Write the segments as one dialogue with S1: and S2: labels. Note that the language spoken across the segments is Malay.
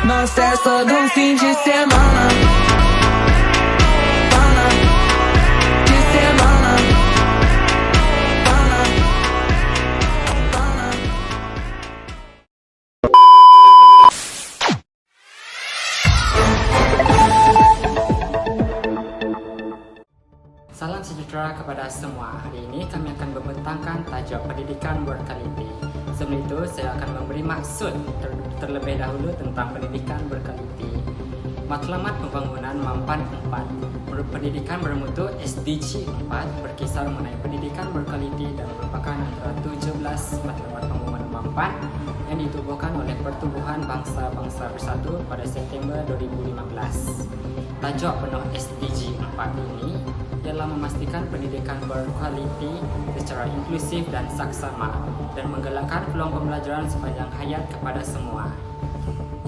S1: Nós festa do fim de semana. De semana.
S2: Salam sejahtera kepada semua. Hari ini kami akan membentangkan tajuk pendidikan berkualiti. Sebelum itu, saya akan memberi maksud terlebih dahulu tentang pendidikan berkualiti. Matlamat Pembangunan Mampan 4, pendidikan bermutu SDG 4 berkisar mengenai pendidikan berkualiti dan merupakan antara 17 matlamat pembangunan Mampan yang ditubuhkan oleh Pertubuhan Bangsa-Bangsa Bersatu pada September 2015. Tajuk penuh SDG 4 ini ialah memastikan pendidikan berkualiti secara inklusif dan saksama dan menggalakkan peluang pembelajaran sepanjang hayat kepada semua.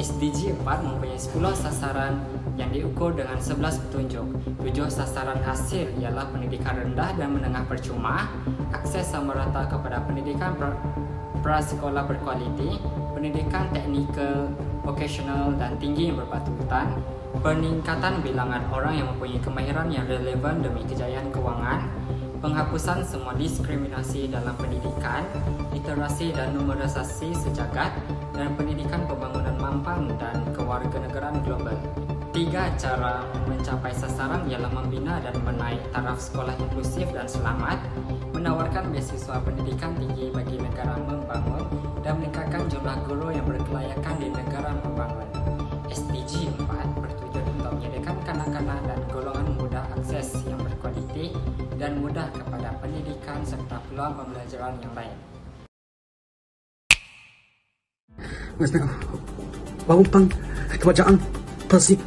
S2: SDG 4 mempunyai 10 sasaran yang diukur dengan 11 petunjuk. 7 sasaran hasil ialah pendidikan rendah dan menengah percuma, akses sama rata kepada pendidikan prasekolah berkualiti, pendidikan teknikal, vocational dan tinggi yang berpatutan, peningkatan bilangan orang yang mempunyai kemahiran yang relevan demi kejayaan kewangan, penghapusan semua diskriminasi dalam pendidikan, literasi dan numerasasi sejagat, dan pendidikan pembangunan mampan dan kewarganegaraan global. 3 cara mencapai sasaran ialah membina dan menaik taraf sekolah inklusif dan selamat, menawarkan beasiswa pendidikan tinggi bagi negara membangun, dan meningkatkan jumlah guru yang berkelayakan di negara membangun. SDG 4 bertujuan untuk menyediakan kanak-kanak dan golongan muda akses yang berkualiti dan mudah kepada pendidikan serta peluang pembelajaran yang lain.
S3: Baupan kerajaan Persib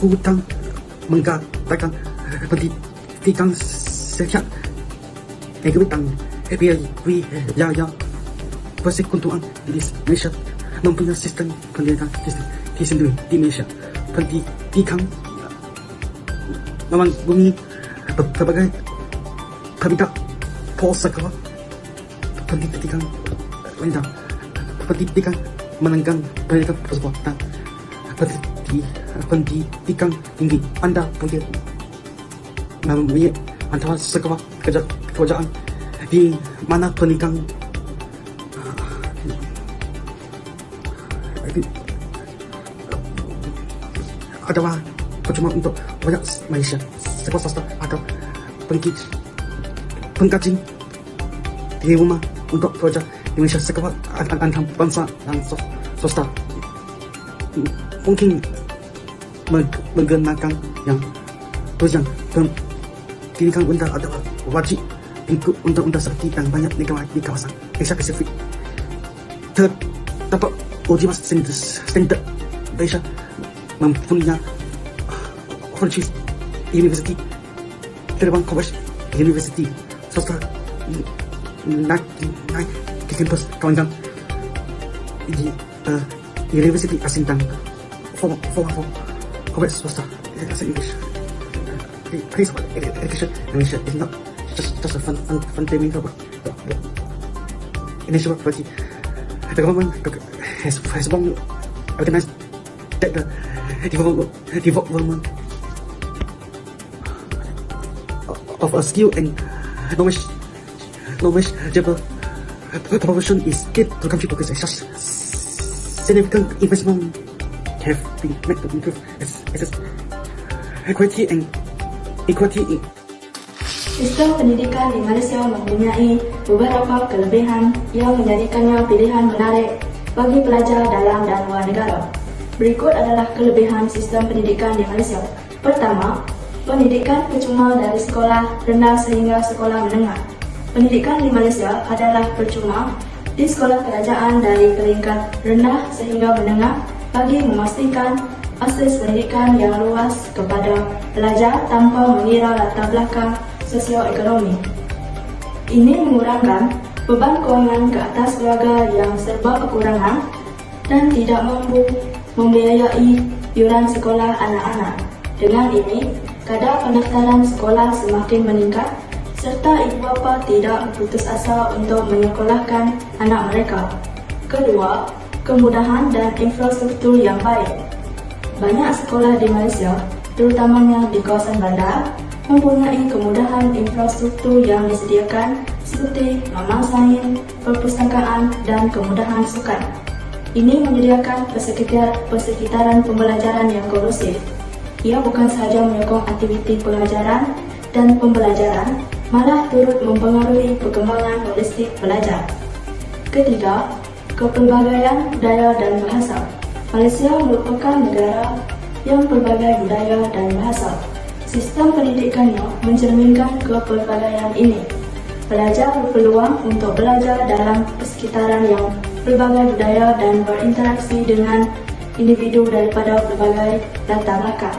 S3: hutang mengatakan pendidikan sehat egoitan biaya persekutuan di Malaysia mempunyai sistem pendidikan tersendiri di Malaysia. Pendidikan memenuhi berbagai perbedaan pola pendidikan rendah, pendidikan menengah pendidikan tersebut dan pendidikan tinggi. Anda boleh memilih antara sekolah kerajaan di mana pendidikan adalah percuma untuk banyak Malaysia. Sekolah swasta atau pengkaji di rumah untuk pelajar di Malaysia. Sekolah antara bangsa dan swasta mungkin menggunakan yang tujuan pendidikan rendah adalah wajib ikut undang-undang seperti dan banyak negara di kawasan Asia Pasifik. Terdapat uji standard Malaysia mempunyai Francis University, Terbang College University, swasta naik di kampus Kawangan di University Asintang for college swasta as English. Please, education in Malaysia is not just a fundamental initiative, but the government has long organized that the development of a skill and knowledgeable profession is key to country progress. Such significant investment have been made to improve access, equity in
S4: Sistem pendidikan di Malaysia mempunyai beberapa kelebihan yang menjadikannya pilihan menarik bagi pelajar dalam dan luar negara. Berikut adalah kelebihan sistem pendidikan di Malaysia. Pertama, pendidikan percuma dari sekolah rendah sehingga sekolah menengah. Pendidikan di Malaysia adalah percuma di sekolah kerajaan dari peringkat rendah sehingga menengah bagi memastikan akses pendidikan yang luas kepada pelajar tanpa mengira latar belakang sosioekonomi. Ini mengurangkan beban kewangan ke atas keluarga yang serba kekurangan dan tidak mampu membiayai iuran sekolah anak-anak. Dengan ini, kadar pendaftaran sekolah semakin meningkat serta ibu bapa tidak berputus asa untuk menyekolahkan anak mereka. Kedua, kemudahan dan infrastruktur yang baik. Banyak sekolah di Malaysia, terutamanya di kawasan bandar, mempunyai kemudahan infrastruktur yang disediakan seperti mamang sains, perpustakaan, dan kemudahan sukan. Ini menyediakan persekitaran pembelajaran yang kondusif. Ia bukan sahaja menyokong aktiviti pengajaran dan pembelajaran, malah turut mempengaruhi perkembangan holistik pelajar. Ketiga, kepelbagaian budaya dan bahasa. Malaysia merupakan negara yang pelbagai budaya dan bahasa. Sistem pendidikannya mencerminkan kepelbagaian ini. Pelajar berpeluang untuk belajar dalam persekitaran yang berbagai budaya dan berinteraksi dengan individu daripada berbagai latar belakang.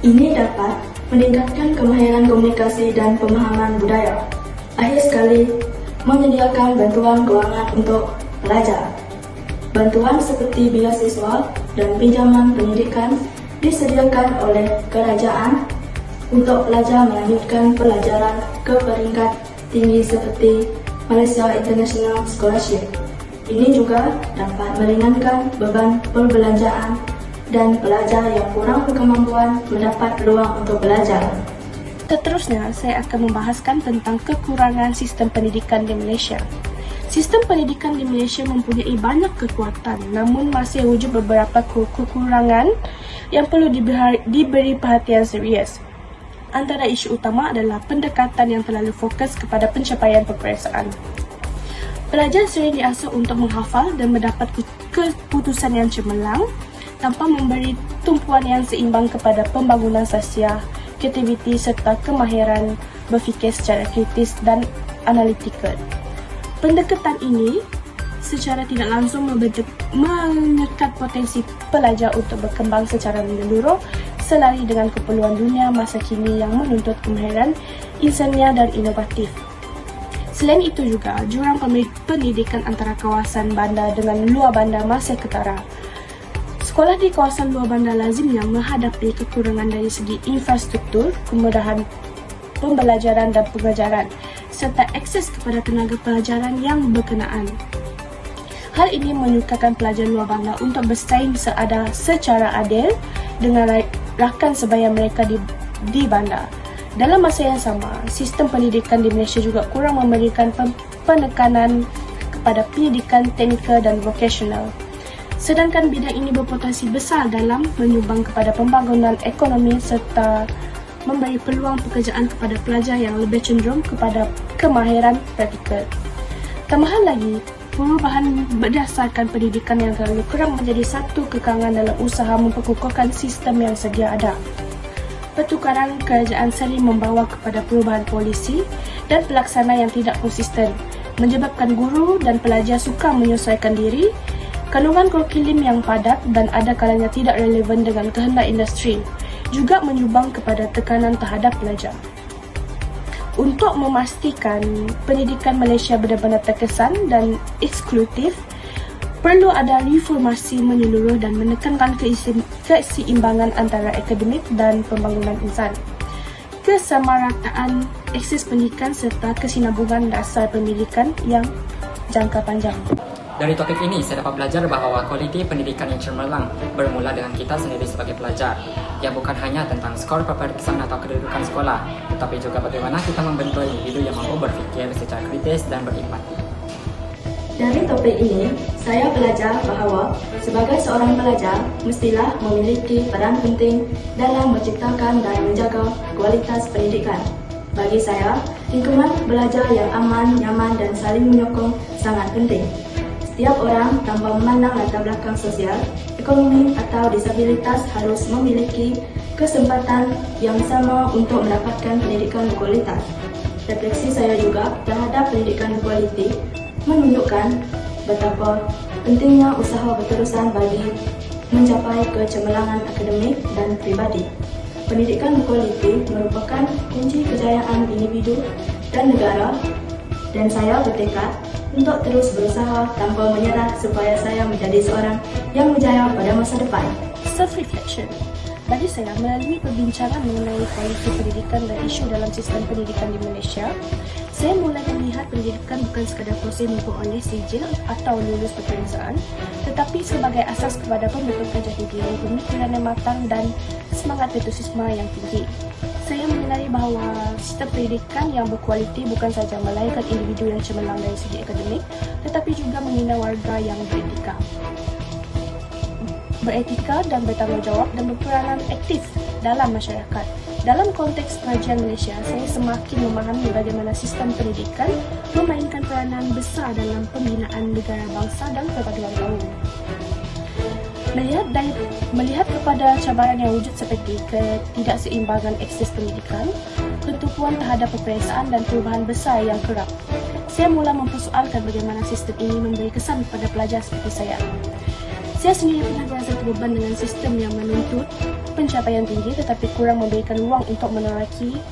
S4: Ini dapat meningkatkan kemahiran komunikasi dan pemahaman budaya. Akhir sekali, menyediakan bantuan kewangan untuk pelajar. Bantuan seperti beasiswa dan pinjaman pendidikan disediakan oleh kerajaan untuk pelajar melanjutkan pelajaran ke peringkat tinggi seperti Malaysia International Scholarship. Ini juga dapat meringankan beban perbelanjaan dan pelajar yang kurang berkemampuan mendapat peluang untuk belajar.
S5: Seterusnya, saya akan membahaskan tentang kekurangan sistem pendidikan di Malaysia. Sistem pendidikan di Malaysia mempunyai banyak kekuatan, namun masih wujud beberapa kekurangan yang perlu diberi perhatian serius. Antara isu utama adalah pendekatan yang terlalu fokus kepada pencapaian peperiksaan. Pelajar sering diasuh untuk menghafal dan mendapat keputusan yang cemerlang tanpa memberi tumpuan yang seimbang kepada pembangunan sosial, kreativiti serta kemahiran berfikir secara kritis dan analitikal. Pendekatan ini secara tidak langsung menyekat potensi pelajar untuk berkembang secara menyeluruh selari dengan keperluan dunia masa kini yang menuntut kemahiran insania dan inovatif. Selain itu juga, jurang pendidikan antara kawasan bandar dengan luar bandar masih ketara. Sekolah di kawasan luar bandar lazimnya menghadapi kekurangan dari segi infrastruktur, kemudahan pembelajaran dan pengajaran, serta akses kepada tenaga pelajaran yang berkenaan. Hal ini menyukarkan pelajar luar bandar untuk bersaing secara adil dengan rakan sebaya mereka di bandar. Dalam masa yang sama, sistem pendidikan di Malaysia juga kurang memberikan penekanan kepada pendidikan teknikal dan vokasional. Sedangkan bidang ini berpotensi besar dalam menyumbang kepada pembangunan ekonomi serta memberi peluang pekerjaan kepada pelajar yang lebih cenderung kepada kemahiran praktikal. Tambahan lagi, perubahan berdasarkan pendidikan yang terlalu kurang menjadi satu kekangan dalam usaha memperkukuhkan sistem yang sedia ada. Pertukaran kerajaan sering membawa kepada perubahan polisi dan pelaksana yang tidak konsisten, menyebabkan guru dan pelajar sukar menyesuaikan diri, kandungan kurikulum yang padat dan ada kalanya tidak relevan dengan kehendak industri, juga menyumbang kepada tekanan terhadap pelajar. Untuk memastikan pendidikan Malaysia benar-benar terkesan dan eksklusif, perlu ada reformasi menyeluruh dan menekankan keseimbangan antara akademik dan pembangunan insan, kesamarataan akses pendidikan serta kesinambungan dasar pendidikan yang jangka panjang.
S2: Dari topik ini, saya dapat belajar bahawa kualiti pendidikan yang cemerlang bermula dengan kita sendiri sebagai pelajar, yang bukan hanya tentang skor peperiksaan atau kedudukan sekolah, tetapi juga bagaimana kita membentuk individu yang mampu berfikir secara kritis dan berempati.
S4: Dari topik ini, saya belajar bahawa sebagai seorang pelajar, mestilah memiliki peran penting dalam menciptakan dan menjaga kualitas pendidikan. Bagi saya, lingkungan belajar yang aman, nyaman dan saling menyokong sangat penting. Setiap orang tanpa memandang latar belakang sosial, ekonomi atau disabilitas harus memiliki kesempatan yang sama untuk mendapatkan pendidikan berkualitas. Refleksi saya juga terhadap pendidikan berkualiti menunjukkan betapa pentingnya usaha berterusan bagi mencapai kecemerlangan akademik dan pribadi. Pendidikan berkualiti merupakan kunci kejayaan individu dan negara, dan saya bertekad untuk terus berusaha tanpa menyerah supaya saya menjadi seorang yang berjaya pada masa depan.
S5: Self-reflection. Bagi saya, melalui perbincangan mengenai kualiti pendidikan dan isu dalam sistem pendidikan di Malaysia, saya mulai melihat pendidikan bukan bukan sekadar proses memperoleh sijil atau lulus peperiksaan, tetapi sebagai asas kepada pembentukan jati diri, pemikiran yang matang dan semangat virtuosisme yang tinggi. Saya menyadari bahawa sistem pendidikan yang berkualiti bukan sahaja melahirkan individu yang cemerlang dari segi akademik, tetapi juga membina warga yang beretika dan bertanggungjawab dan berperanan aktif dalam masyarakat. Dalam konteks pengajian Malaysia, saya semakin memahami bagaimana sistem pendidikan memainkan peranan besar dalam pembinaan negara bangsa dan perpaduan kaum. Melihat kepada cabaran yang wujud seperti ketidakseimbangan akses pendidikan, ketumpuan terhadap peperiksaan dan perubahan besar yang kerap, saya mula mempersoalkan bagaimana sistem ini memberi kesan kepada pelajar seperti saya. Saya sendiri pernah berasa terbeban dengan sistem yang menuntut pencapaian tinggi tetapi kurang memberikan ruang untuk meneraki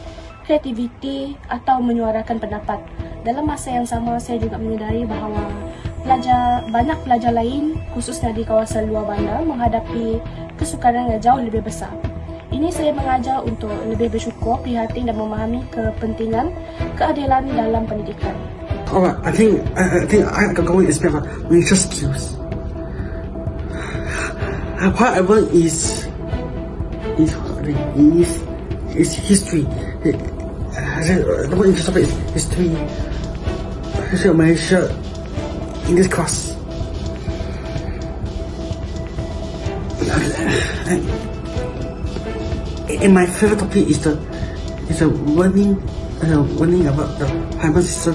S5: kreativiti atau menyuarakan pendapat. Dalam masa yang sama, saya juga menyedari bahawa banyak pelajar lain, khususnya di kawasan luar bandar, menghadapi kesukaran yang jauh lebih besar. Ini saya mengajar untuk lebih bersyukur, prihatin dan memahami kepentingan keadilan dalam pendidikan.
S3: Alright, I think I can go with this paper. Malaysia skills. What I want is history. The more interesting topic is history. History of Malaysia in this class. And my favorite topic is the learning about the Hainan system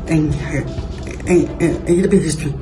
S3: and a little bit history.